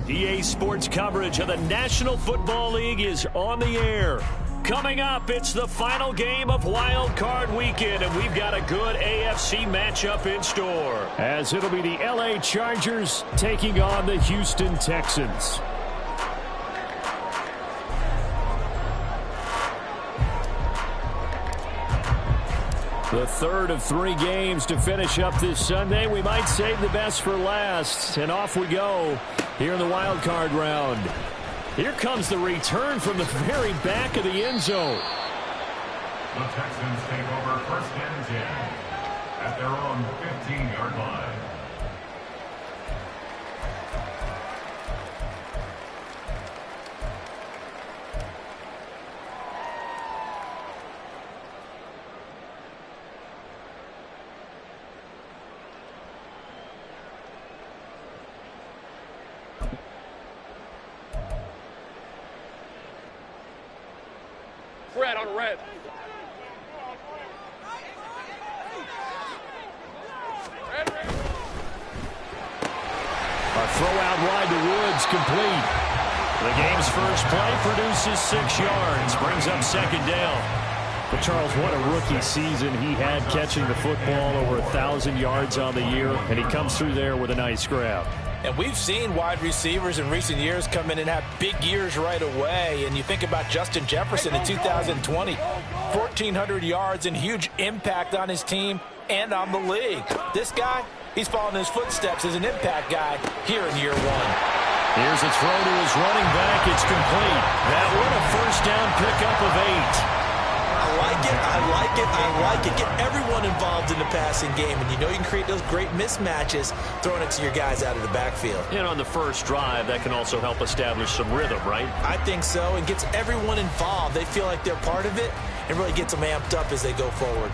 EA Sports coverage of the National Football League is on the air. Coming up, it's the final game of Wild Card Weekend, and we've got a good AFC matchup in store. As it'll be the LA Chargers taking on the Houston Texans. The third of 3 games to finish up this Sunday. We might save the best for last. And off we go here in the wild card round. Here comes the return from the very back of the end zone. The Texans take over 1st and 10 at their own 15-yard line. Red on red. A throw out wide to Woods, complete. The game's first play produces 6 yards, brings up 2nd down. But Charles, what a rookie season he had catching the football, over 1,000 yards on the year, and he comes through there with a nice grab. And we've seen wide receivers in recent years come in and have big years right away. And you think about Justin Jefferson in 2020, 1,400 yards and huge impact on his team and on the league. This guy, he's following his footsteps as an impact guy here in year 1. Here's a throw to his running back. It's complete. That one a first down pickup of 8. I like it, I like it, I like it. Get everyone involved in the passing game, and you know you can create those great mismatches throwing it to your guys out of the backfield. And on the first drive, that can also help establish some rhythm, right? I think so, and gets everyone involved. They feel like they're part of it, and really gets them amped up as they go forward.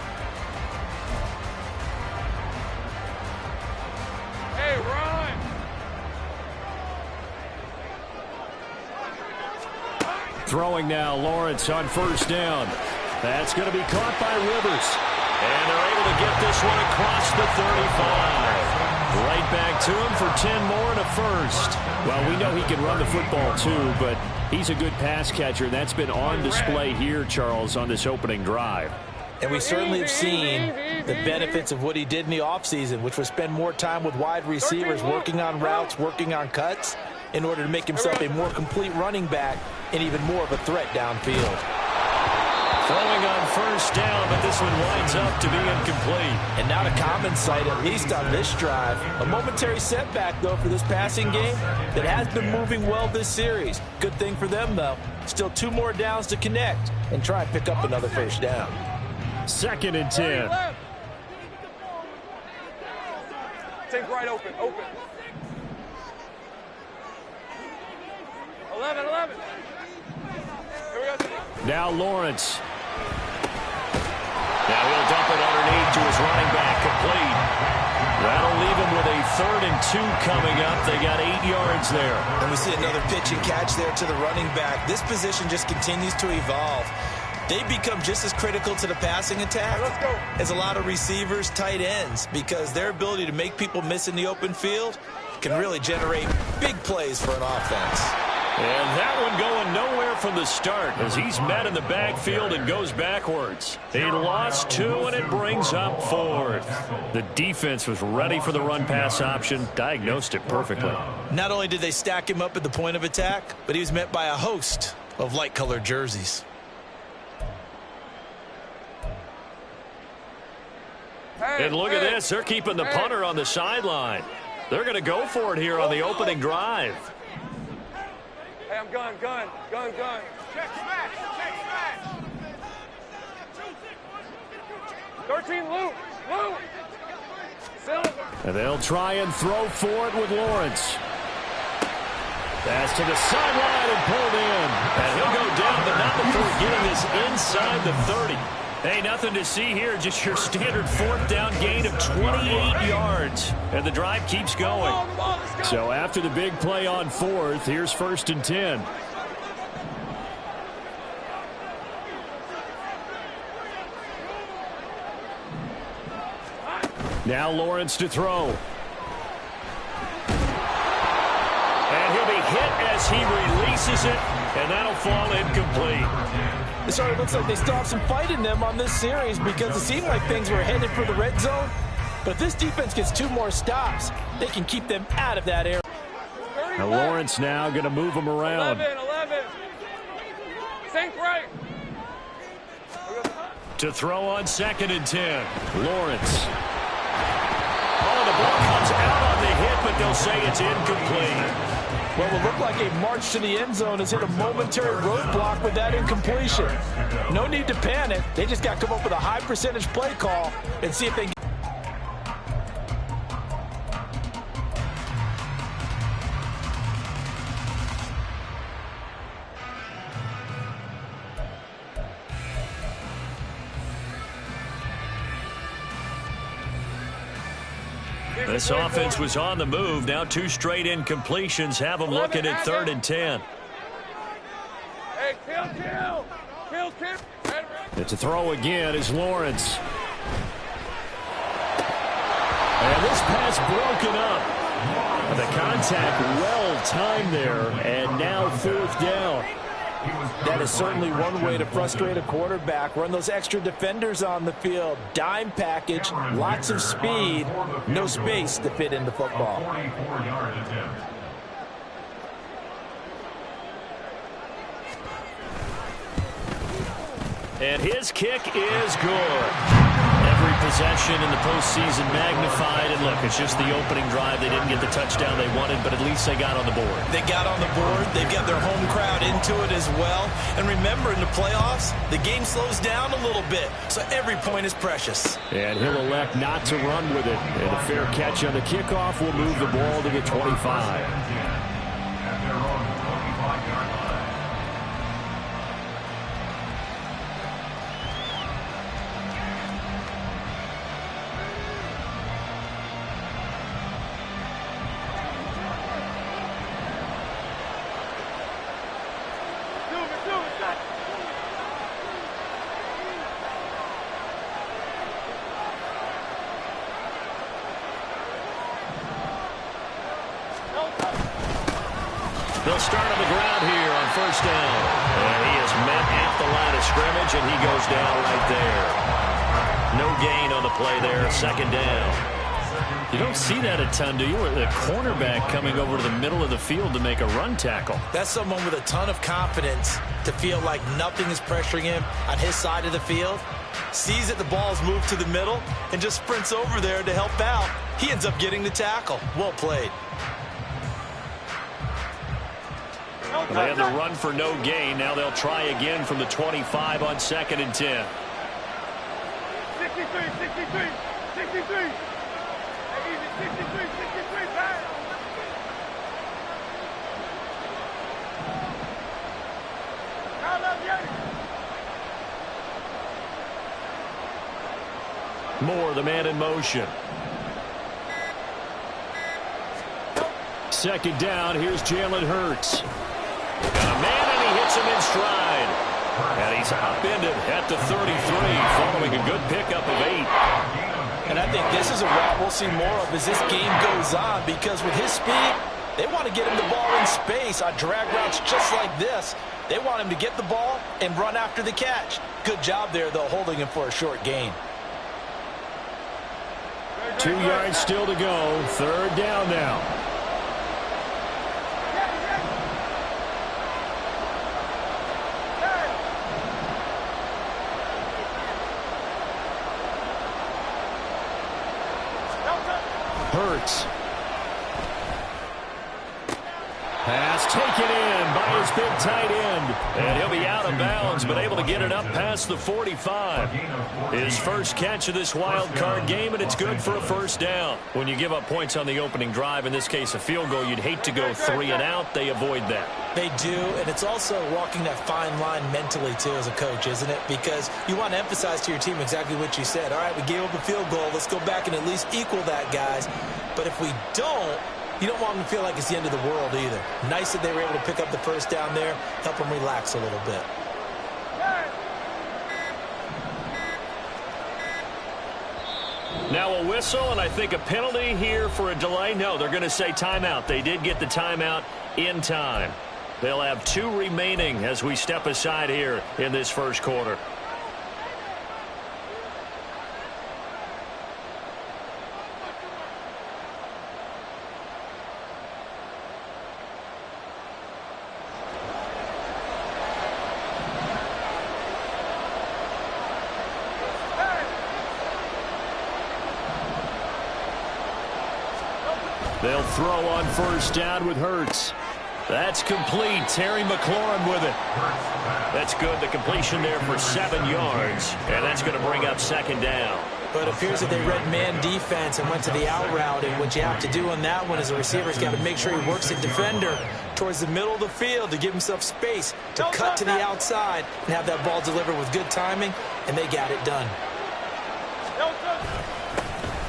Hey, run! Throwing now, Lawrence on first down. That's going to be caught by Rivers. And they're able to get this one across the 35. Right back to him for 10 more and a first. Well, we know he can run the football too, but he's a good pass catcher. That's been on display here, Charles, on this opening drive. And we certainly have seen the benefits of what he did in the offseason, which was spend more time with wide receivers, working on routes, working on cuts, in order to make himself a more complete running back and even more of a threat downfield. Throwing on first down, but this one winds up to be incomplete. And not a common sight, at least on this drive. A momentary setback, though, for this passing game that has been moving well this series. Good thing for them, though. Still 2 more downs to connect and try and pick up another first down. 2nd and 10. Take right open, open. 11. Here we go. Now Lawrence. Now he'll dump it underneath to his running back, complete. That'll leave him with a 3rd and 2 coming up. They got 8 yards there. And we see another pitch and catch there to the running back. This position just continues to evolve. They become just as critical to the passing attack as a lot of receivers, tight ends, because their ability to make people miss in the open field can really generate big plays for an offense. And that one going nowhere from the start as he's met in the backfield and goes backwards. He lost 2, and it brings up 4th. The defense was ready for the run-pass option, diagnosed it perfectly. Not only did they stack him up at the point of attack, but he was met by a host of light-colored jerseys. And look at this. They're keeping the punter on the sideline. They're going to go for it here on the opening drive. Hey, I'm gun. Check smash. 13, Luke. And they'll try and throw for it with Lawrence. Pass to the sideline and pulled in. And he'll go down, but not before getting this inside the 30. Hey, nothing to see here. Just your standard 4th down gain of 28 yards. And the drive keeps going. So after the big play on 4th, here's 1st and 10. Now Lawrence to throw. And He'll be hit as he releases it, and that'll fall incomplete. It sort of looks like they still have some fight in them on this series because it seemed like things were headed for the red zone. But if this defense gets 2 more stops, they can keep them out of that area. Now Lawrence now going to move them around. 11. Sink right. To throw on 2nd and 10. Lawrence. Oh, the ball comes out on the hit, but they'll say it's incomplete. Well, it will look like a march to the end zone has hit a momentary roadblock with that incompletion. No need to panic. They just got to come up with a high percentage play call and see if they can. This offense was on the move. Now 2 straight incompletions have them looking at 3rd and 10. Hey, kill. It's a throw again is Lawrence. And this pass broken up. The contact well timed there, and now 4th down. That is certainly one way to frustrate a quarterback. Run those extra defenders on the field. Dime package, lots of speed, no space to fit into football. 44-yard attempt. And his kick is good. Every possession in the postseason magnified. And look, it's just the opening drive. They didn't get the touchdown they wanted, but at least they got on the board. They got on the board. They've got their home crowd into it as well. And remember, in the playoffs, the game slows down a little bit, so every point is precious. And he'll elect not to run with it. And a fair catch on the kickoff will move the ball to the 25. At their own 25-yard line. They'll start on the ground here on 1st down. And he is met at the line of scrimmage, and he goes down right there. No gain on the play there, 2nd down. You don't see that a ton, do you? The cornerback coming over to the middle of the field to make a run tackle. That's someone with a ton of confidence to feel like nothing is pressuring him on his side of the field. Sees that the ball's moved to the middle and just sprints over there to help out. He ends up getting the tackle. Well played. They had the run for no gain. Now they'll try again from the 25 on 2nd and 10. 63. Easy, 63, back. Moore, the man in motion. 2nd down. Here's Jalen Hurts. Got a man, and he hits him in stride. And he's upended at the 33, following a good pickup of 8. And I think this is a route we'll see more of as this game goes on, because with his speed, they want to get him the ball in space on drag routes just like this. They want him to get the ball and run after the catch. Good job there, though, holding him for a short gain. 2 yards still to go. 3rd down now. Hurts. Pass taken in by his big tight end. And he'll be out of bounds, but able to get it up past the 45. His first catch of this wild card game, and it's good for a 1st down. When you give up points on the opening drive, in this case a field goal, you'd hate to go 3 and out. They avoid that. They do, and it's also walking that fine line mentally, too, as a coach, isn't it? Because you want to emphasize to your team exactly what you said. All right, we gave up a field goal. Let's go back and at least equal that, guys. But if we don't, you don't want them to feel like it's the end of the world either. Nice that they were able to pick up the 1st down there, help them relax a little bit. Now a whistle, and I think a penalty here for a delay. No, they're going to say timeout. They did get the timeout in time. They'll have 2 remaining as we step aside here in this first quarter. They'll throw on first down with Hurts. That's complete. Terry McLaurin with it. That's good. The completion there for 7 yards. And that's going to bring up second down. But it appears that they read man defense and went to the out route. And what you have to do on that one is the receiver's got to make sure he works the defender towards the middle of the field to give himself space to cut to the outside and have that ball delivered with good timing. And they got it done.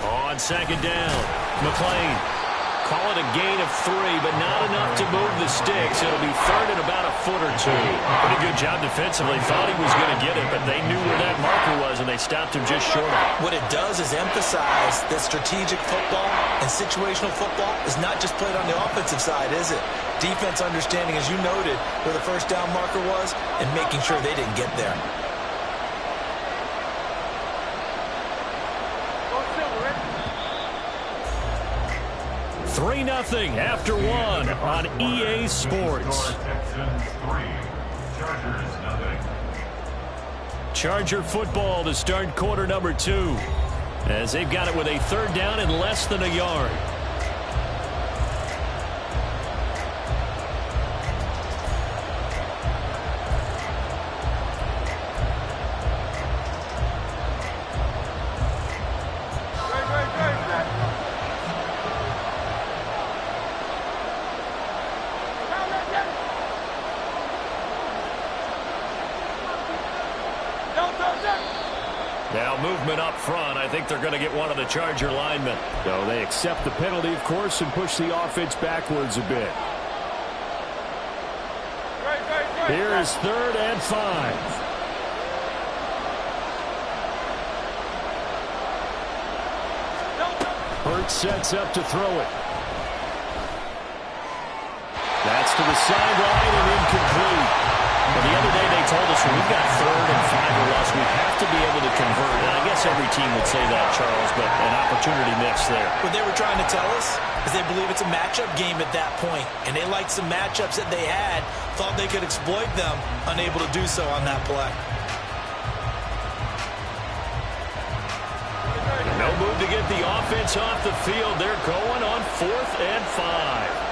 On second down, McLean. Call it a gain of 3, but not enough to move the sticks. It'll be third and about a foot or 2. Pretty good job defensively. Thought he was going to get it, but they knew where that marker was, and they stopped him just short of it. What it does is emphasize that strategic football and situational football is not just played on the offensive side, is it? Defense understanding, as you noted, where the first down marker was and making sure they didn't get there. 3-0 after 1 on EA Sports. Charger football to start quarter number 2, as they've got it with a third down and less than a yard. Now movement up front. I think they're going to get one of the Charger linemen. No, they accept the penalty, of course, and push the offense backwards a bit. Here is 3rd and 5. Hurts sets up to throw it. That's to the sideline and incomplete. Well, the other day they told us when we've got 3rd and 5 or less, we have to be able to convert. And I guess every team would say that, Charles, but an opportunity missed there. What they were trying to tell us is they believe it's a matchup game at that point, and they liked some matchups that they had, thought they could exploit them, unable to do so on that play. No move to get the offense off the field. They're going on 4th and 5.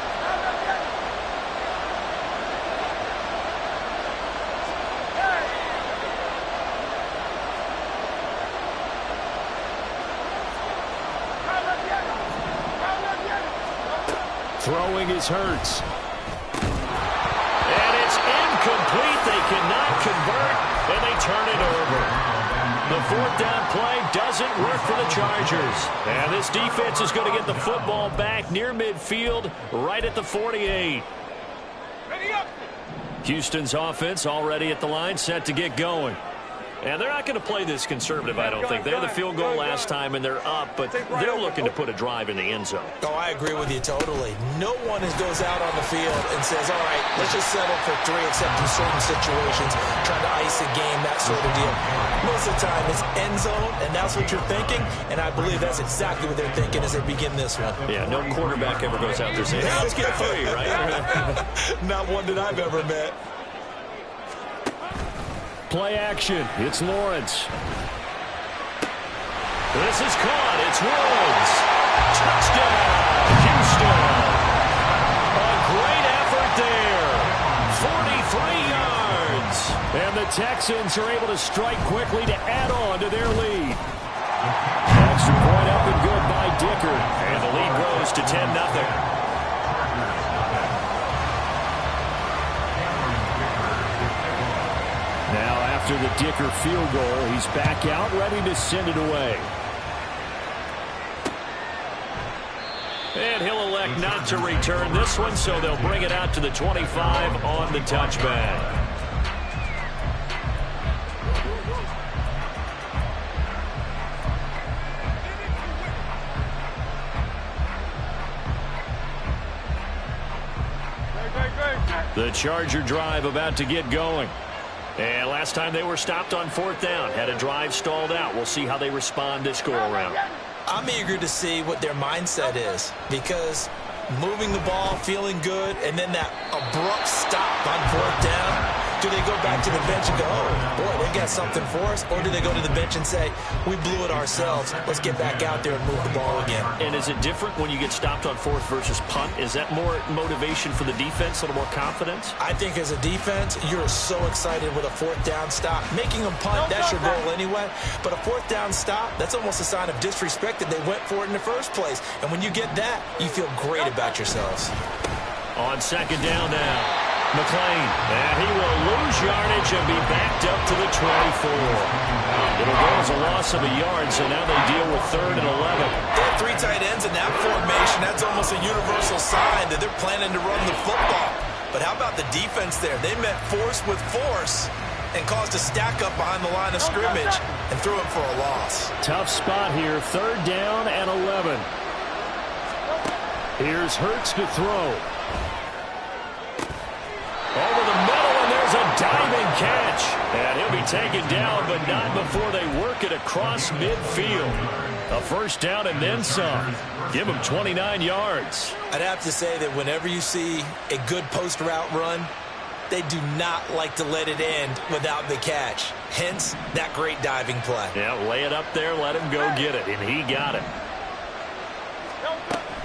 Throwing is Hurts. And it's incomplete. They cannot convert, and they turn it over. The 4th down play doesn't work for the Chargers. And this defense is going to get the football back near midfield, right at the 48. Houston's offense already at the line, set to get going. And they're not going to play this conservative, I don't think. They had the field goal last time, and they're up, but they're looking to put a drive in the end zone. Oh, I agree with you totally. No one goes out on the field and says, all right, let's just settle for 3, except in certain situations, trying to ice a game, that sort of deal. Most of the time, it's end zone, and that's what you're thinking, and I believe that's exactly what they're thinking as they begin this one. Yeah, no quarterback ever goes out there saying, hey, let's get 3, right? Not one that I've ever met. Play action. It's Lawrence. This is caught. It's Woods. Touchdown, Houston. A great effort there. 43 yards. And the Texans are able to strike quickly to add on to their lead. Extra point up and good by Dicker. And the lead grows to 10-0. Now after the Dicker field goal, he's back out, ready to send it away. And he'll elect not to return this one, so they'll bring it out to the 25 on the touchback. The Charger drive about to get going. And last time they were stopped on 4th down, had a drive stalled out. We'll see how they respond this go-around. I'm eager to see what their mindset is, because moving the ball, feeling good, and then that abrupt stop on 4th down. Do they go back to the bench and go, oh, boy, they got something for us? Or do they go to the bench and say, we blew it ourselves. Let's get back out there and move the ball again. And is it different when you get stopped on 4th versus punt? Is that more motivation for the defense, a little more confidence? I think as a defense, you're so excited with a 4th down stop. Making them punt, that's your goal anyway. But a 4th down stop, that's almost a sign of disrespect that they went for it in the first place. And when you get that, you feel great about yourselves. On 2nd down now. McLean, and he will lose yardage and be backed up to the 24. It'll go as a loss of a yard, so now they deal with 3rd and 11. They have 3 tight ends in that formation. That's almost a universal sign that they're planning to run the football. But how about the defense there? They met force with force and caused a stack up behind the line of scrimmage and threw it for a loss. Tough spot here, 3rd down and 11. Here's Hurts to throw. Over the middle, and there's a diving catch. And he'll be taken down, but not before they work it across midfield. A 1st down and then some. Give him 29 yards. I'd have to say that whenever you see a good post route run, they do not like to let it end without the catch. Hence, that great diving play. Yeah, lay it up there, let him go get it, and he got it.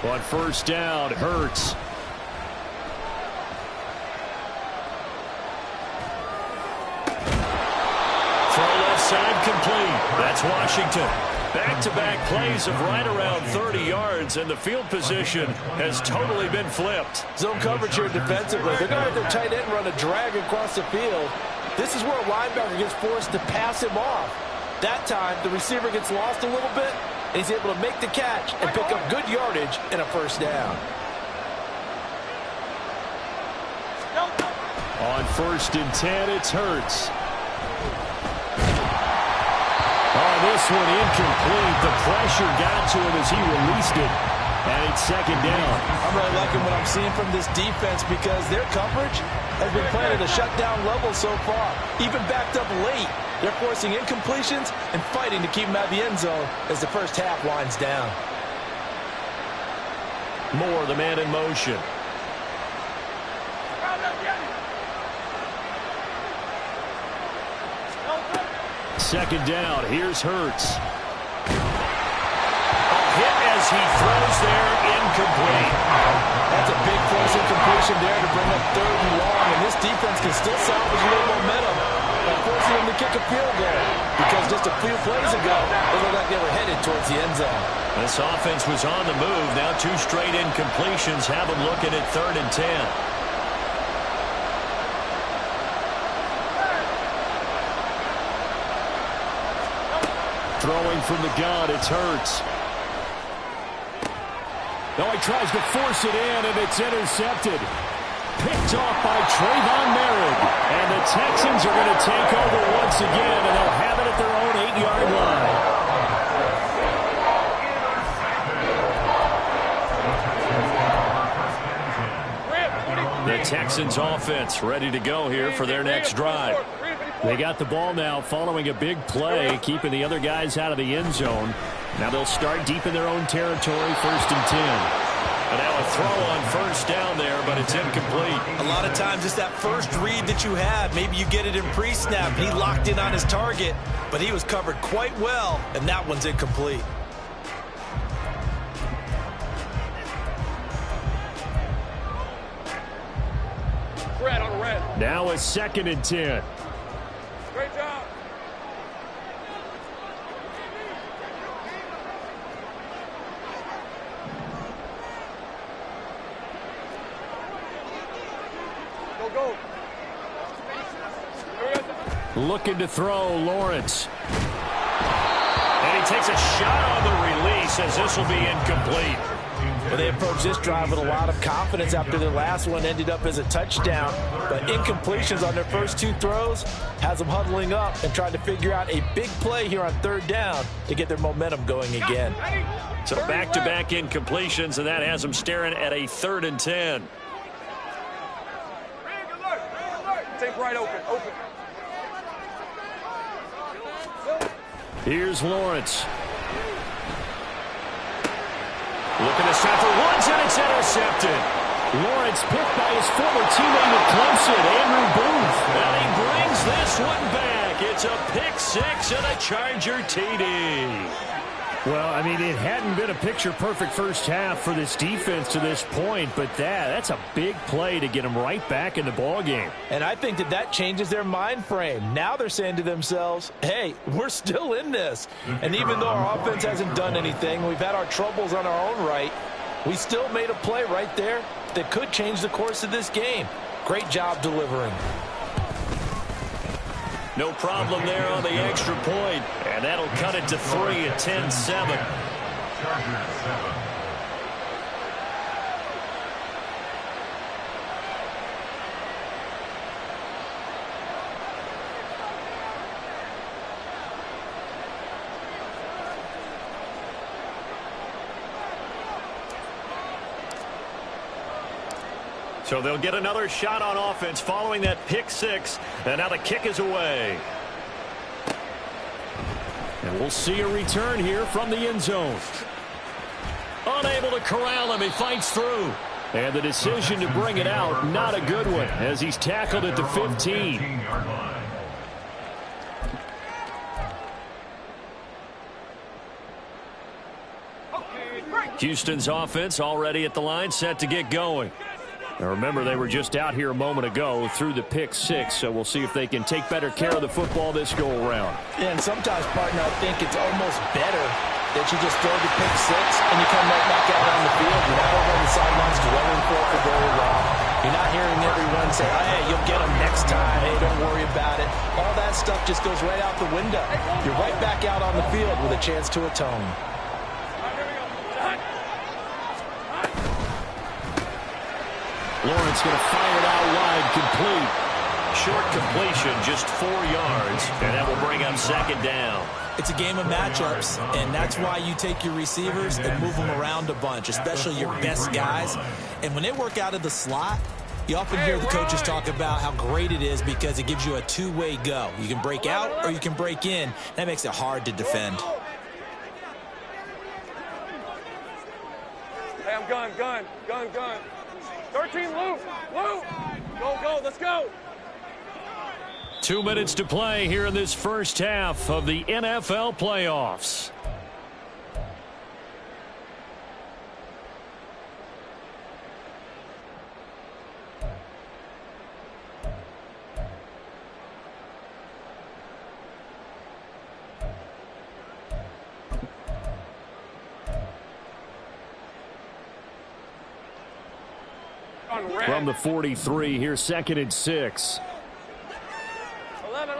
On 1st down, Hurts. Side complete. That's Washington. Back-to-back plays of right around 30 yards, and the field position has totally been flipped. Zone coverage here defensively. They're going to have their tight end run a drag across the field. This is where a linebacker gets forced to pass him off. That time, the receiver gets lost a little bit, and he's able to make the catch and pick up good yardage and a 1st down. On 1st and 10, it's Hurts. Oh, this one incomplete. The pressure got to him as he released it. And it's 2nd down. I'm really liking what I'm seeing from this defense because their coverage has been playing at a shutdown level so far. Even backed up late, they're forcing incompletions and fighting to keep them out of the end zone as the first half winds down. Moore, the man in motion. 2nd down. Here's Hurts. A hit as he throws there, incomplete. That's a big close incompletion there to bring up 3rd and long, and this defense can still salvage a little momentum by forcing them to kick a field goal, because just a few plays ago, it looked like they were headed towards the end zone. This offense was on the move. Now 2 straight incompletions have them looking at 3rd and 10. Throwing from the gun, it's Hurts. Now he tries to force it in, and it's intercepted. Picked off by Trayvon Merritt. And the Texans are going to take over once again, and they'll have it at their own 8-yard line. The Texans offense ready to go here for their next drive. They got the ball now following a big play, keeping the other guys out of the end zone. Now they'll start deep in their own territory, 1st and 10. And now a throw on 1st down there, but it's incomplete. A lot of times it's that first read that you have. Maybe you get it in pre-snap. He locked in on his target, but he was covered quite well, and that one's incomplete. Red on red. Now it's 2nd and 10. Great job. Go. Looking to throw, Lawrence. And he takes a shot on the release as this will be incomplete. Well, they approached this drive with a lot of confidence after their last one ended up as a touchdown. But incompletions on their first 2 throws has them huddling up and trying to figure out a big play here on 3rd down to get their momentum going again. So back-to-back incompletions, and that has them staring at a 3rd and 10. Take right open. Open. Here's Lawrence. Looking to set for Woods, and it's intercepted. Lawrence picked by his former teammate at Clemson, Andrew Booth. And he brings this one back. It's a pick six and a Charger TD. Well, I mean, it hadn't been a picture-perfect first half for this defense to this point, but that's a big play to get them right back in the ballgame. And I think that changes their mind frame. Now they're saying to themselves, hey, we're still in this. And even though our offense hasn't done anything, we've had our troubles on our own right, we still made a play right there that could change the course of this game. Great job delivering. No problem there on the extra point. And that'll cut it to 3 at 10-7. Chargers 7. So they'll get another shot on offense following that pick six. And now the kick is away. And we'll see a return here from the end zone. Unable to corral him. He fights through. And the decision to bring it out, not a good one, as he's tackled at the 15. 15-yard line. Houston's offense already at the line, set to get going. Now remember, they were just out here a moment ago through the pick six, so we'll see if they can take better care of the football this go-around. Yeah, and sometimes, partner, I think it's almost better that you just throw the pick six and you come right back out on the field. You're not over on the sidelines dwelling for very long. You're not hearing everyone say, oh, hey, you'll get them next time. Hey, don't worry about it. All that stuff just goes right out the window. You're right back out on the field with a chance to atone. Lawrence going to fire it out wide, complete. Short completion, just 4 yards, and that will bring up second down. It's a game of matchups, and that's why you take your receivers and move them around a bunch, especially your best guys. And when they work out of the slot, you often hear the coaches talk about how great it is because it gives you a two-way go. You can break out or you can break in. That makes it hard to defend. Hey, I'm gun. 13, Luke. Go, let's go. 2 minutes to play here in this first half of the NFL playoffs. From the 43, here's 2nd and 6. 11.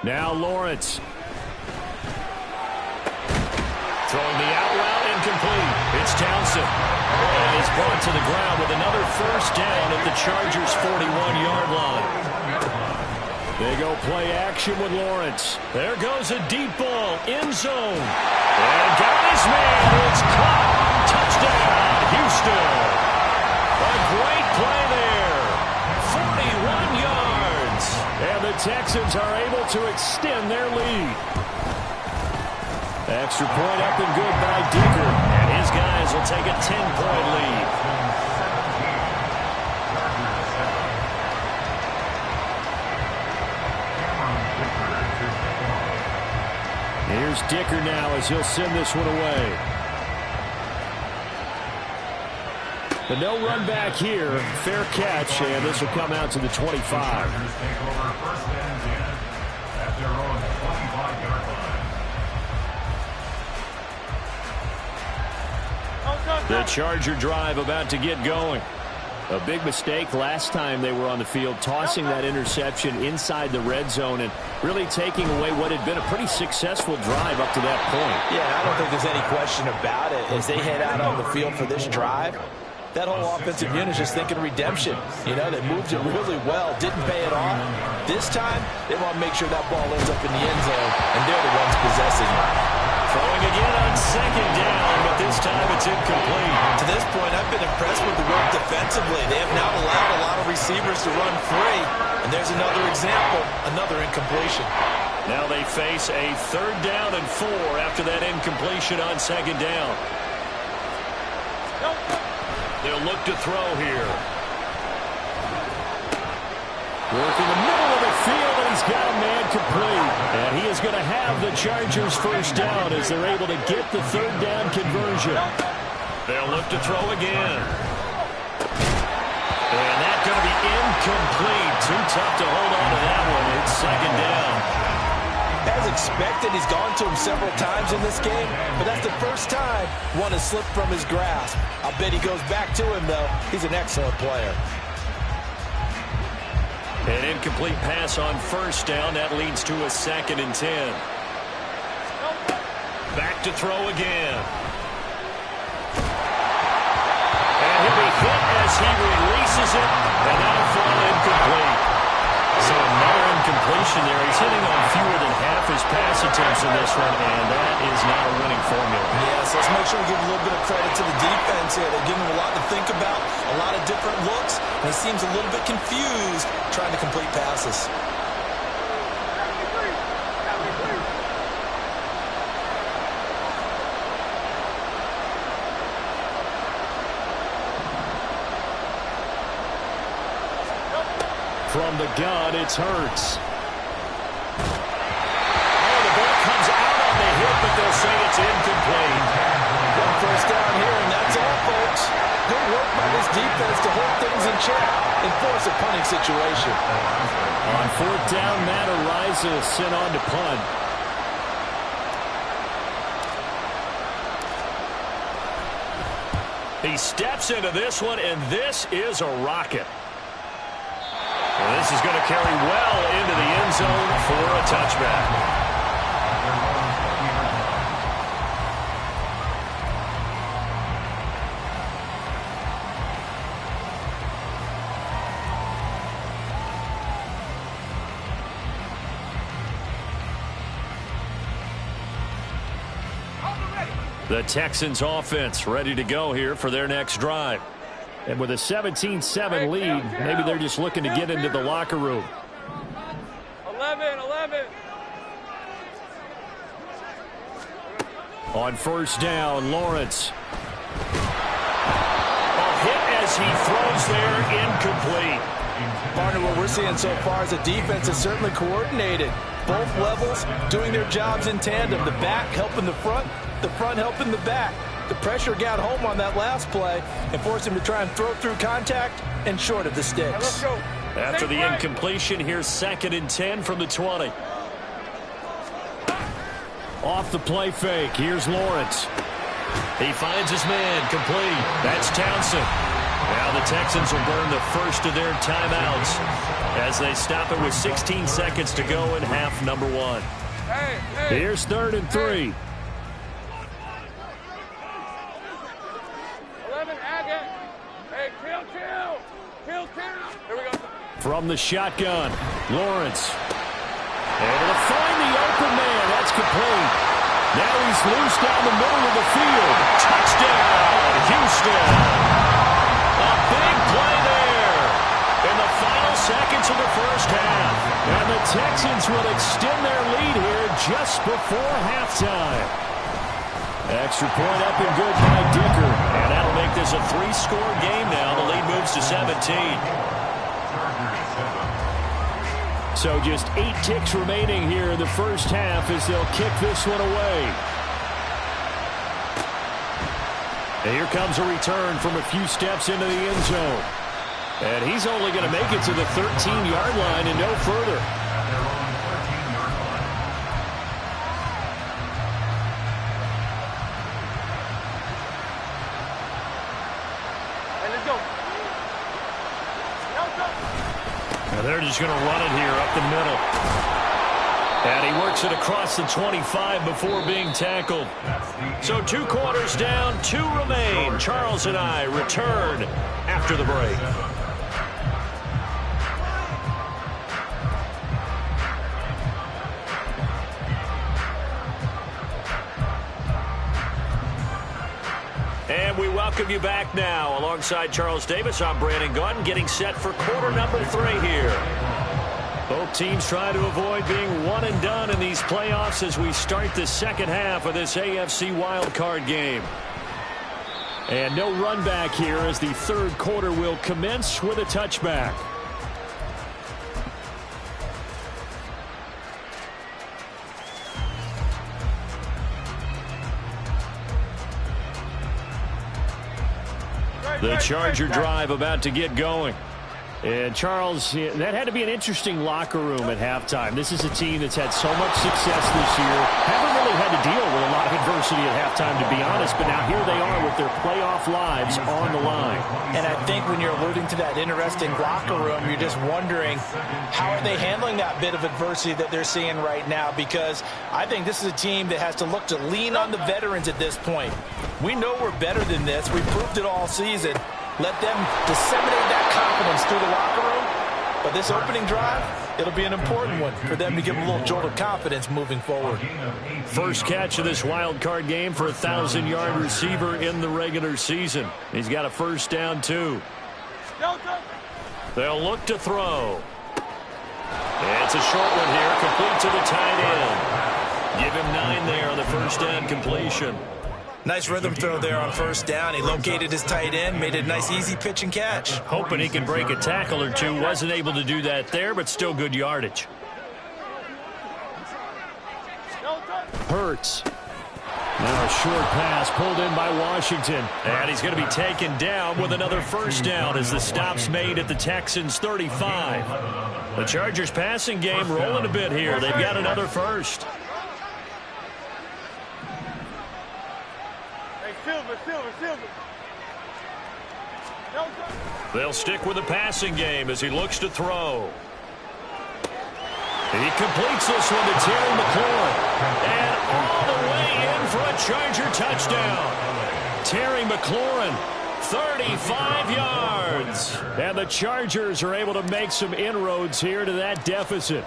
Now Lawrence. Throwing the out route, incomplete. It's Townsend. And he's brought to the ground with another first down at the Chargers' 41-yard line. They go play action with Lawrence. There goes a deep ball, end zone. And got his man. It's caught. Touchdown, Houston. A great play there. 41 yards. And the Texans are able to extend their lead. Extra point up and good by Dicker. And his guys will take a 10-point lead. Here's Dicker now as he'll send this one away. But no run back here. Fair catch, and this will come out to the 25. The Charger drive about to get going. A big mistake last time they were on the field, tossing that interception inside the red zone and really taking away what had been a pretty successful drive up to that point. Yeah, I don't think there's any question about it. As they head out on the field for this drive, that whole offensive unit is just thinking redemption. You know, they moved it really well, didn't pay it off. This time, they want to make sure that ball ends up in the end zone, and they're the ones possessing it. Throwing again on second down, but this time it's incomplete. To this point, I've been impressed with the work defensively. They have not allowed a lot of receivers receivers to run free. And there's another example, another incompletion. Now they face a 3rd down and 4 after that incompletion on 2nd down. They'll look to throw here. Working the middle of the field, and he's got a man complete. And he is going to have the Chargers' 1st down as they're able to get the 3rd down conversion. They'll look to throw again. And that's going to be incomplete. Too tough to hold on to that one. It's 2nd down. As expected, he's gone to him several times in this game, but that's the first time one has slipped from his grasp. I'll bet he goes back to him, though. He's an excellent player. An incomplete pass on 1st down. That leads to a 2nd and 10. Back to throw again. And he'll be hit as he releases it, and that'll fall incomplete. So another incompletion there. He's hitting on fewer than half his pass attempts in this one, and that is not a winning formula. Yes, let's make sure we give a little bit of credit to the defense here. They're giving him a lot to think about, a lot of different looks, and he seems a little bit confused trying to complete passes. From the gun, it's Hurts. Oh, the ball comes out on the hit, but they'll say it's incomplete. One 1st down here, and that's all, folks. Good work by this defense to hold things in check and force a punting situation. On 4th down, Matt Ariza sent on to punt. He steps into this one, and this is a rocket. And this is going to carry well into the end zone for a touchback. The Texans offense ready to go here for their next drive. And with a 17-7 lead, maybe they're just looking to get into the locker room. 11. On 1st down, Lawrence. A hit as he throws there, incomplete. Partner, what we're seeing so far is the defense is certainly coordinated. Both levels doing their jobs in tandem. The back helping the front helping the back. The pressure got home on that last play and forced him to try and throw through contact and short of the sticks. Let's go. After the incompletion, here's 2nd and 10 from the 20. Off the play fake, here's Lawrence. He finds his man, complete. That's Townsend. Now the Texans will burn the first of their timeouts as they stop it with 16 seconds to go in half number 1. Here's 3rd and 3. 11, Agate. Hey, kill. Here we go. From the shotgun, Lawrence. Able to find the open man. That's complete. Now he's loose down the middle of the field. Touchdown, Houston. A big play there in the final seconds of the first half. And the Texans will extend their lead here just before halftime. Extra point up and good by Dicker. And that'll make this a 3-score game now. The lead moves to 17. So just 8 ticks remaining here in the first half as they'll kick this one away. And here comes a return from a few steps into the end zone. And he's only going to make it to the 13-yard line and no further. They're just going to run it here up the middle. And he works it across the 25 before being tackled. So 2 quarters down, 2 remain. Charles and I return after the break. And we welcome welcome you back now. Alongside Charles Davis, I'm Brandon Gaudin, getting set for quarter number 3 here. Both teams try to avoid being one and done in these playoffs as we start the second half of this AFC wildcard game. And no run back here as the third quarter will commence with a touchback. The Charger drive about to get going. And, Charles, that had to be an interesting locker room at halftime. This is a team that's had so much success this year. Haven't really had to deal with a lot of adversity at halftime, to be honest. But now here they are with their playoff lives on the line. And I think when you're alluding to that interesting locker room, you're just wondering how are they handling that bit of adversity that they're seeing right now? Because I think this is a team that has to look to lean on the veterans at this point. We know we're better than this. We proved it all season. Let them disseminate that confidence through the locker room. But this opening drive, it'll be an important one for them to give them a little jolt of confidence moving forward. First catch of this wild card game for a 1,000-yard receiver in the regular season. He's got a first down, too. They'll look to throw. It's a short one here, complete to the tight end. Give him 9 there on the first down completion. Nice rhythm throw there on first down. He located his tight end, made a nice easy pitch and catch. Hoping he can break a tackle or two. Wasn't able to do that there, but still good yardage. Hurts. Now a short pass pulled in by Washington. And he's going to be taken down with another first down as the stop's made at the Texans' 35. The Chargers passing game rolling a bit here. They've got another first. They'll stick with the passing game as he looks to throw. He completes this one to Terry McLaurin. And all the way in for a Charger touchdown. Terry McLaurin, 35 yards. And the Chargers are able to make some inroads here to that deficit.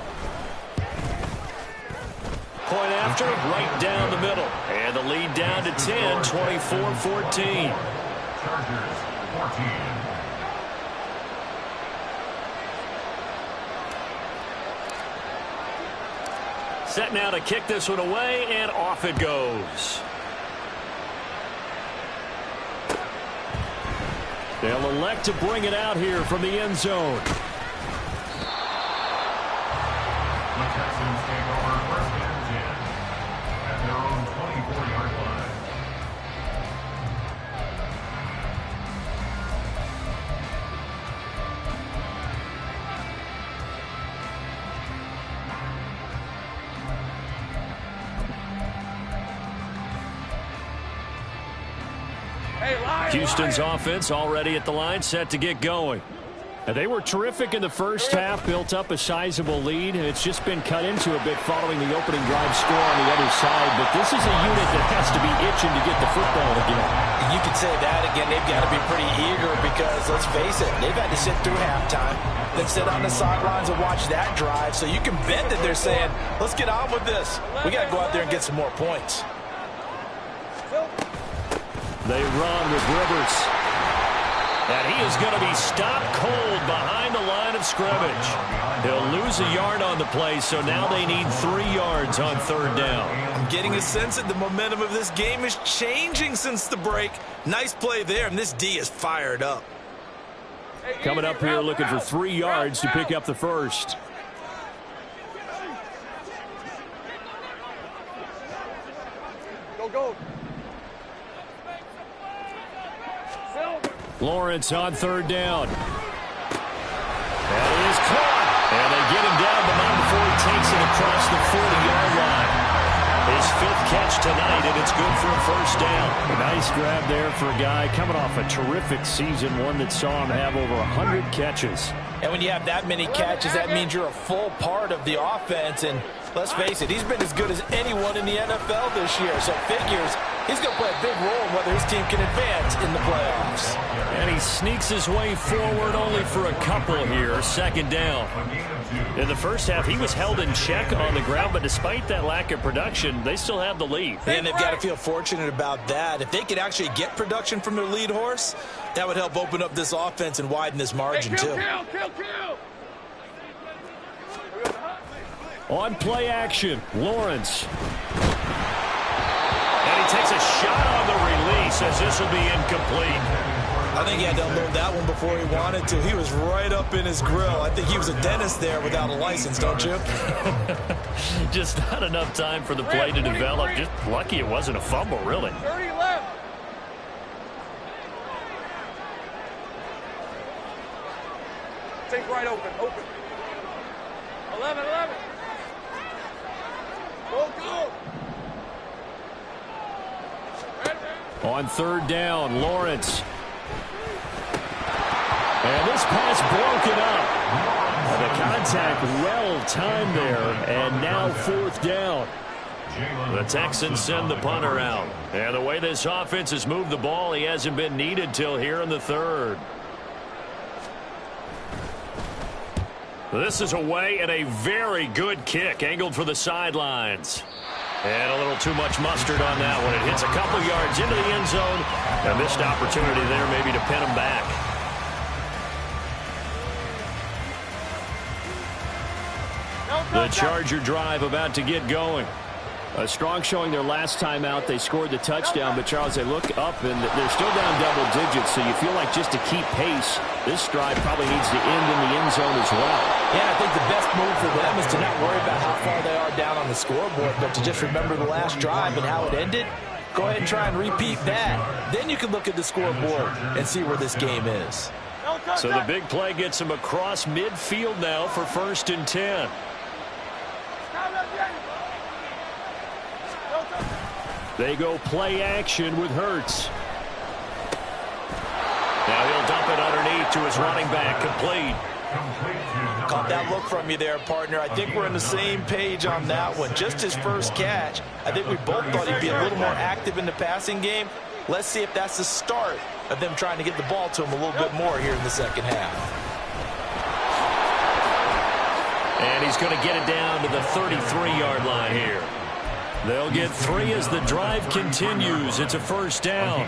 Point after, right down the middle. And the lead down to 10, 24-14. Chargers 14. Set now to kick this one away, and off it goes. They'll elect to bring it out here from the end zone. The Texans take over first and 10 at their own 24-yard line. Houston's offense already at the line, set to get going. And they were terrific in the first half, built up a sizable lead. It's just been cut into a bit following the opening drive score on the other side. But this is a unit that has to be itching to get the football again. You could say that again. They've got to be pretty eager because, let's face it, they've had to sit through halftime, then sit on the sidelines and watch that drive. So you can bet that they're saying, let's get on with this. We got to go out there and get some more points. They run with Rivers. And he is going to be stopped cold behind the line of scrimmage. He'll lose a yard on the play, so now they need 3 yards on third down. I'm getting a sense that the momentum of this game is changing since the break. Nice play there, and this D is fired up. Coming up here looking for 3 yards to pick up the first. Go. Lawrence on third down. That is caught. And they get him down, but not before he takes it across the 40-yard line. His 5th catch tonight, and it's good for a first down. A nice grab there for a guy coming off a terrific season, one that saw him have over 100 catches. And when you have that many catches, that means you're a full part of the offense. And let's face it, he's been as good as anyone in the NFL this year. So figures he's going to play a big role in whether his team can advance in the playoffs. And he sneaks his way forward only for a couple here. Second down. In the first half, he was held in check on the ground, but despite that lack of production, they still have the lead. And they've got to feel fortunate about that. If they could actually get production from their lead horse, that would help open up this offense and widen this margin, too. Kill. On play action, Lawrence. And he takes a shot on the release as this will be incomplete. I think he had to unload that one before he wanted to. He was right up in his grill. I think he was a dentist there without a license, don't you? Just not enough time for the play to develop. Just lucky it wasn't a fumble, really. 30 left. Take right open. 11. Go. On third down, Lawrence. And this pass broken up. The contact well-timed there, and now fourth down. The Texans send the punter out. And the way this offense has moved the ball, he hasn't been needed till here in the third. This is away and a very good kick, angled for the sidelines. And a little too much mustard on that one. It hits a couple yards into the end zone. A missed opportunity there maybe to pin him back. The Charger drive about to get going. A strong showing their last time out. They scored the touchdown, but Charles, they look up and they're still down double digits, so you feel like just to keep pace, this drive probably needs to end in the end zone as well. Yeah, I think the best move for them is to not worry about how far they are down on the scoreboard, but to just remember the last drive and how it ended. Go ahead and try and repeat that. Then you can look at the scoreboard and see where this game is. So the big play gets them across midfield now for 1st and 10. They go play action with Hurts. Now he'll dump it underneath to his running back, complete. Caught that look from you there, partner. I think we're on the same page on that one. Just his first catch. I think we both thought he'd be a little more active in the passing game. Let's see if that's the start of them trying to get the ball to him a little bit more here in the second half. And he's going to get it down to the 33-yard line here. They'll get 3 as the drive continues. It's a first down.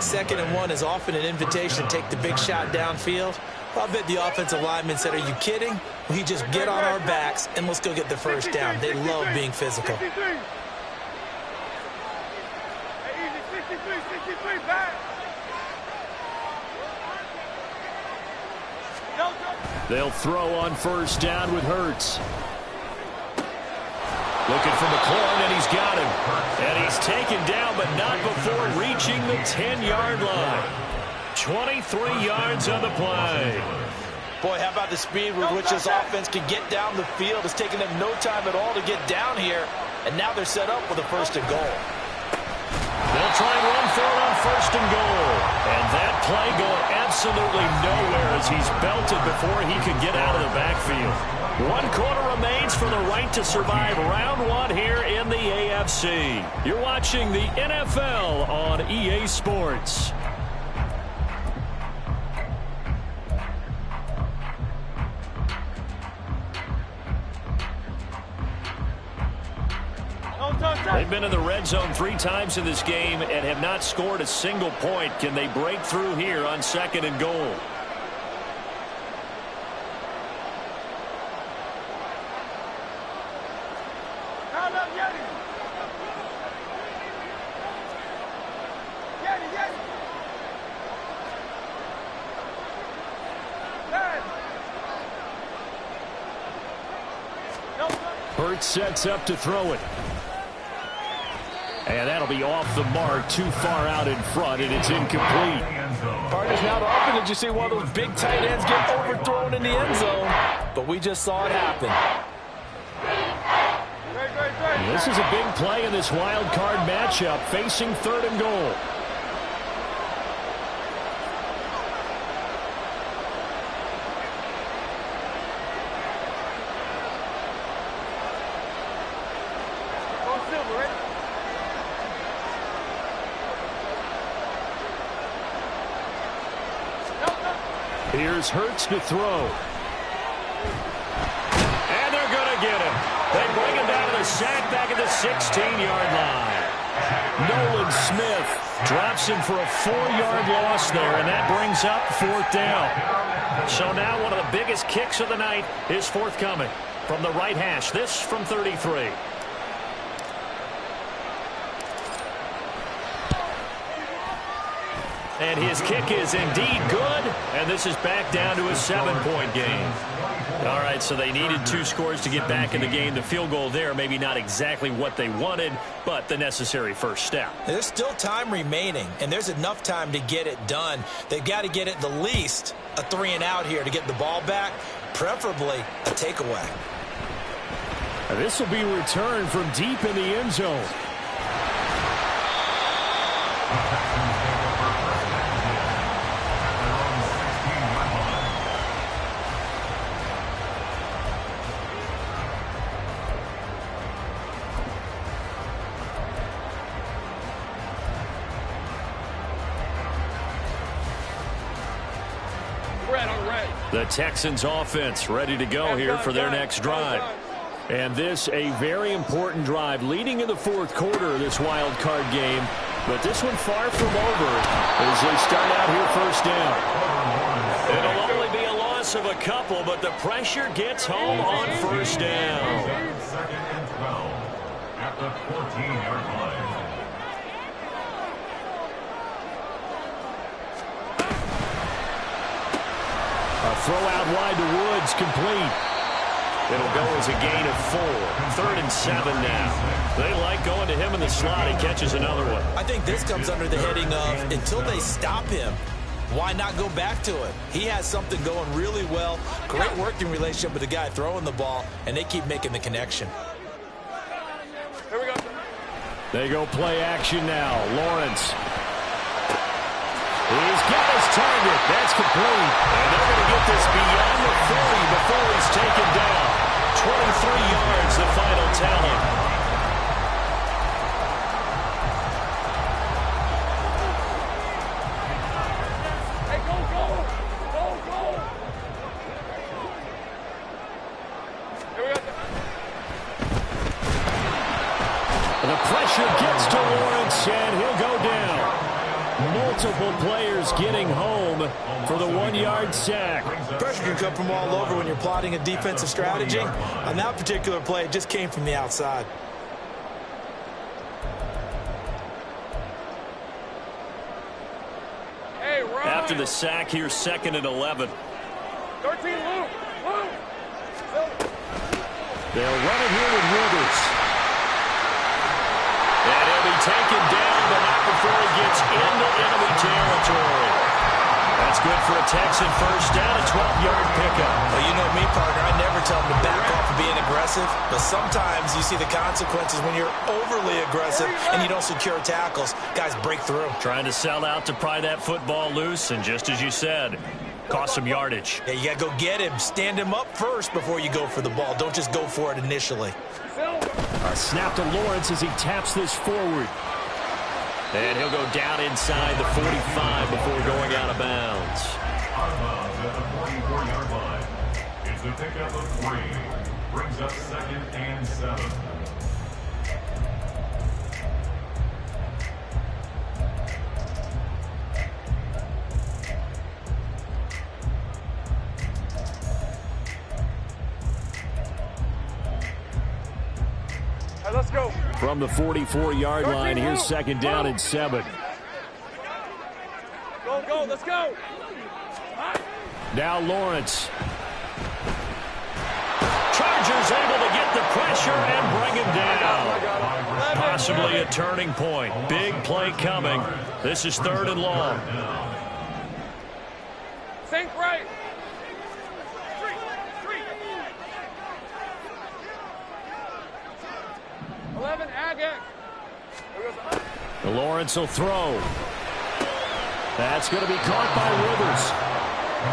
2nd and 1 is often an invitation to take the big shot downfield. I bet the offensive lineman said, are you kidding? We just get on our backs and let's go get the first down. They love being physical. They'll throw on first down with Hurts. Looking for McLaurin, and he's got him. And he's taken down, but not before reaching the 10-yard line. 23 yards on the play. Boy, how about the speed with which this offense can get down the field? It's taken them no time at all to get down here, and now they're set up with a 1st and goal. They'll try and run for it on 1st and goal. And that play going absolutely nowhere as he's belted before he could get out of the backfield. 1 quarter remains for the right to survive round 1 here in the AFC. You're watching the NFL on EA Sports. They've been in the red zone 3 times in this game and have not scored a single point. Can they break through here on 2nd and goal? Hurts sets up to throw it. And that'll be off the mark, too far out in front, and it's incomplete. Partners, not often did you see one of those big tight ends get overthrown in the end zone, but we just saw it happen. This is a big play in this wild card matchup, facing 3rd and goal. Here's Hurts to throw. And they're going to get him. They bring him down to the sack back at the 16-yard line. Nolan Smith drops him for a 4-yard loss there, and that brings up 4th down. So now one of the biggest kicks of the night is forthcoming from the right hash. This from 33. And his kick is indeed good, and this is back down to a 7-point game. All right, so they needed 2 scores to get back in the game. The field goal there, maybe not exactly what they wanted, but the necessary first step. There's still time remaining, and there's enough time to get it done. They've got to get it the least a 3-and-out here to get the ball back, preferably a takeaway. This will be returned from deep in the end zone. The Texans offense ready to go here for their next drive. And this a very important drive leading in the 4th quarter of this wild card game. But this one far from over as they start out here first down. It'll only be a loss of a couple, but the pressure gets home on first down. 2nd and 12 at the 14-yard line. A throw out wide to Woods, complete. It'll go as a gain of 4. 3rd and 7 now. They like going to him in the slot. He catches another one. I think this comes under the heading of until they stop him, why not go back to it? He has something going really well. Great working relationship with the guy throwing the ball, and they keep making the connection. Here we go. They go play action now. Lawrence. He's got his target. That's complete. And they're going to get this beyond the 40 before he's taken down. 23 yards, the final tally. Hey, go, go. Go, go. Here we go. The pressure gets to Lawrence, and he'll go down. Multiple players getting home for the 1-yard sack. Pressure can come from all over when you're plotting a defensive strategy. On that particular play, it just came from the outside. Hey, run. After the sack, here's 2nd and 11. 13, Luke. Luke. They'll run it here with Withers. And he'll be taken down, but not before he gets into enemy territory. That's good for a Texan first down, a 12-yard pickup. Well, you know me, partner. I never tell them to back off of being aggressive, but sometimes you see the consequences when you're overly aggressive and you don't secure tackles. Guys break through. Trying to sell out to pry that football loose, and just as you said, cost some yardage. Yeah, you got to go get him. Stand him up first before you go for the ball. Don't just go for it initially. A snap to Lawrence as he taps this forward. And he'll go down inside the 45 before going out of bounds. Out of bounds at the 44-yard line. It's a pickup of 3. Brings up 2nd and 7. Let's go. From the 44-yard line, here's 2nd down and 7. Go, go, let's go. Now Lawrence. Chargers able to get the pressure and bring him down. Possibly a turning point. Big play coming. This is 3rd and long. Sink right. 11, Agate. Lawrence will throw. That's going to be caught by Withers.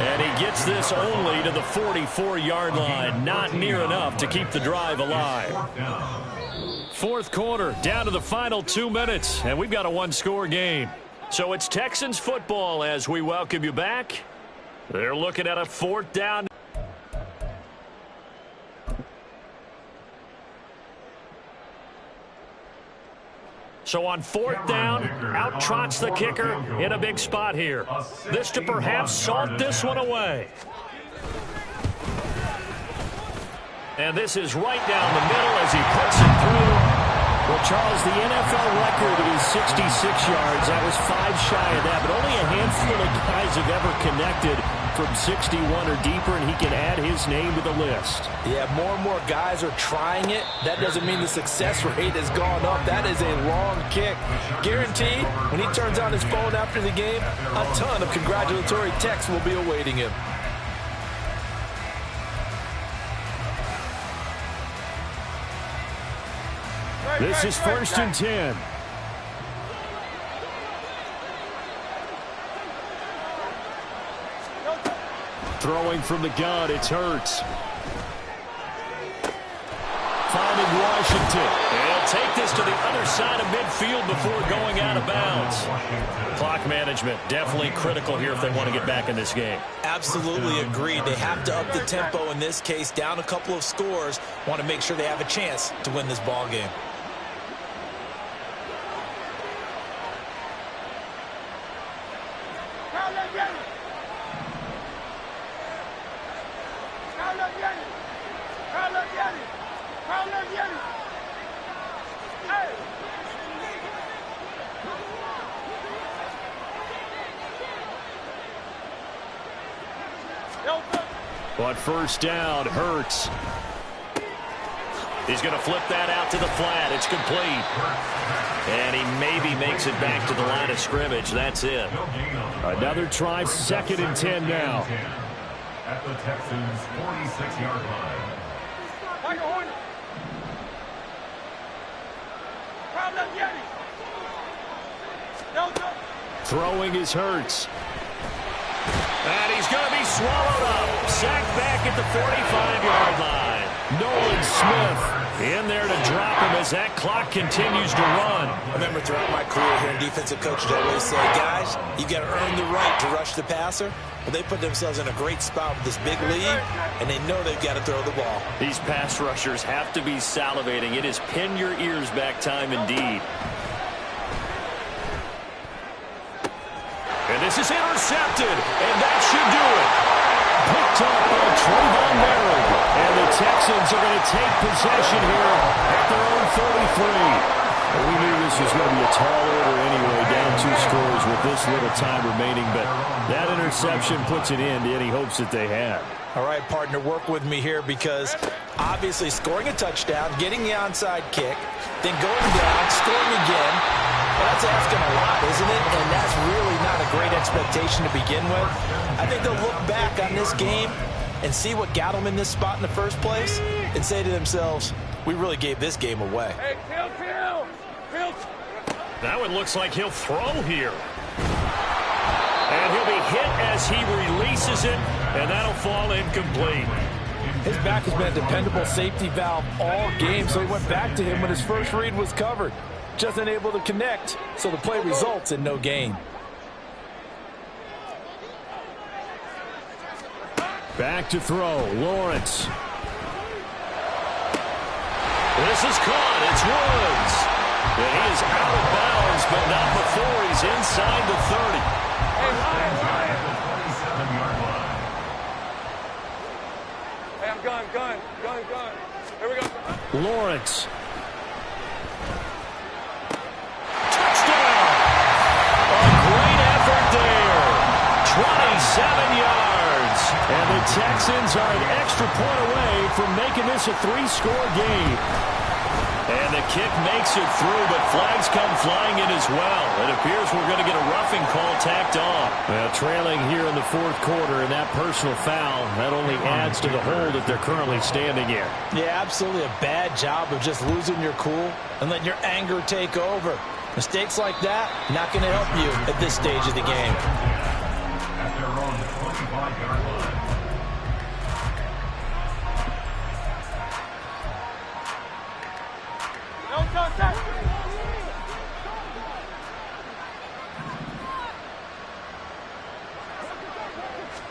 And he gets this only to the 44-yard line. Not near enough to keep the drive alive. 4th quarter, down to the final 2 minutes. And we've got a 1-score game. So it's Texans football as we welcome you back They're looking at a 4th down. So on 4th down, out trots the kicker in a big spot here. This to perhaps salt this one away. And this is right down the middle as he puts it through. Well, Charles, the NFL record is 66 yards. That was 5 shy of that, but only a handful of guys have ever connected from 61 or deeper, and he can add his name to the list. Yeah, more and more guys are trying it. That doesn't mean the success rate has gone up. That is a long kick. Guaranteed, when he turns on his phone after the game, a ton of congratulatory texts will be awaiting him. This is 1st and 10. Throwing from the gun, it's Hurts. Finding Washington. They'll take this to the other side of midfield before going out of bounds. Clock management, definitely critical here if they want to get back in this game. Absolutely agreed. They have to up the tempo in this case, down a couple of scores. Want to make sure they have a chance to win this ball game. But 1st down, Hurts. He's going to flip that out to the flat. It's complete. And he maybe makes it back to the line of scrimmage. That's it. Another try, 2nd and 10 now. At the Texans' 46-yard line. Throwing is Hurts. And he's going to be swallowed up. Sacked back at the 45-yard line. Nolan Smith in there to drop him as that clock continues to run. I remember throughout my career here in defensive coaches always say, guys, you got to earn the right to rush the passer. Well, they put themselves in a great spot with this big lead, and they know they've got to throw the ball. These pass rushers have to be salivating. It is pin your ears back time indeed. And this is intercepted, and that should do it. Picked up by Trayvon Merrick. And the Texans are going to take possession here at their own 33. Well, we knew this was going to be a tall order anyway, down 2 scores with this little time remaining, but that interception puts an end to any hopes that they had. All right, partner, work with me here because obviously scoring a touchdown, getting the onside kick, then going down, scoring again, well, that's asking a lot, isn't it? And that's really not a great expectation to begin with. I think they'll look back on this game and see what got them in this spot in the first place and say to themselves, we really gave this game away. Hey, Phil. That one looks like he'll throw here. And he'll be hit as he releases it, and that'll fall incomplete. His back has been a dependable safety valve all game, so he went back to him when his first read was covered. Just unable to connect, so the play results in no gain. Back to throw, Lawrence. This is caught, it's Woods. And he is out of bounds, but not before he's inside the 30. Hey, Ryan. Hey, I'm gun. Here we go. Lawrence. Touchdown! A great effort there. 27 yards. And the Texans are an extra point away from making this a 3-score game. And the kick makes it through, but flags come flying in as well. It appears we're going to get a roughing call tacked on. Well, trailing here in the 4th quarter, and that personal foul, that only adds to the hole that they're currently standing in. Yeah, absolutely a bad job of just losing your cool and letting your anger take over. Mistakes like that, not going to help you at this stage of the game. At their own 25-yard line.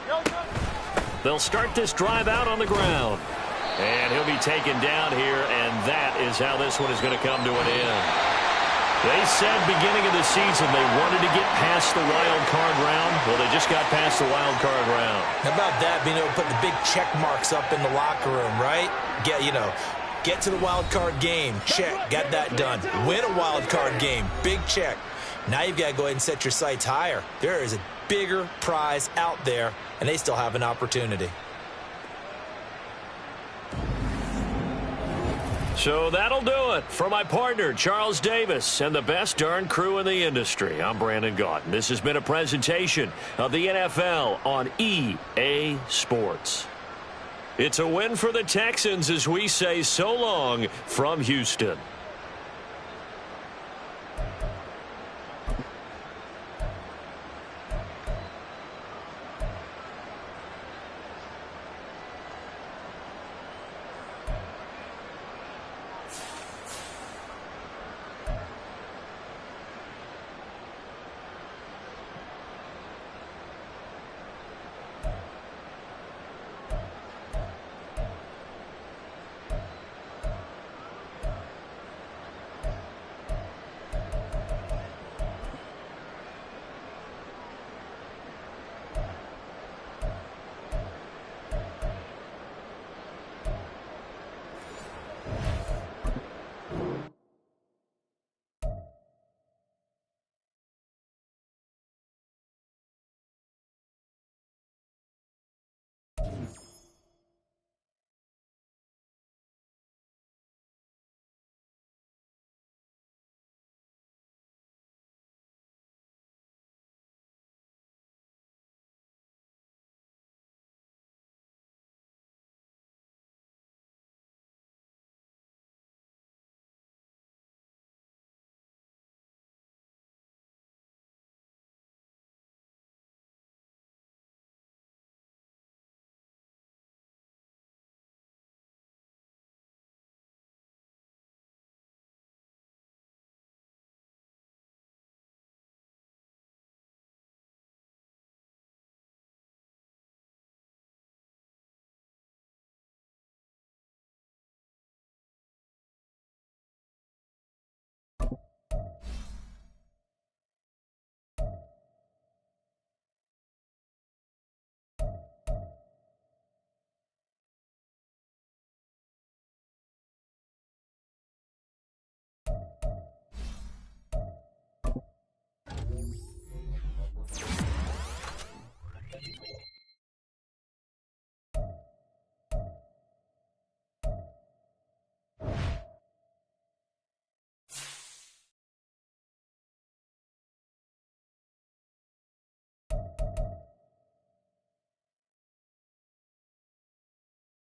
No, They'll start this drive out on the ground. And he'll be taken down here, and that is how this one is going to come to an end. They said beginning of the season they wanted to get past the wild card round. Well, they just got past the wild card round. How about that, being able to put the big check marks up in the locker room, right? Get to the wild card game. Check. Got that done. Win a wild card game. Big check. Now you've got to go ahead and set your sights higher. There is a bigger prize out there, and they still have an opportunity. So that'll do it. For my partner, Charles Davis, and the best darn crew in the industry, I'm Brandon Gaudin. This has been a presentation of the NFL on EA Sports. It's a win for the Texans as we say so long from Houston.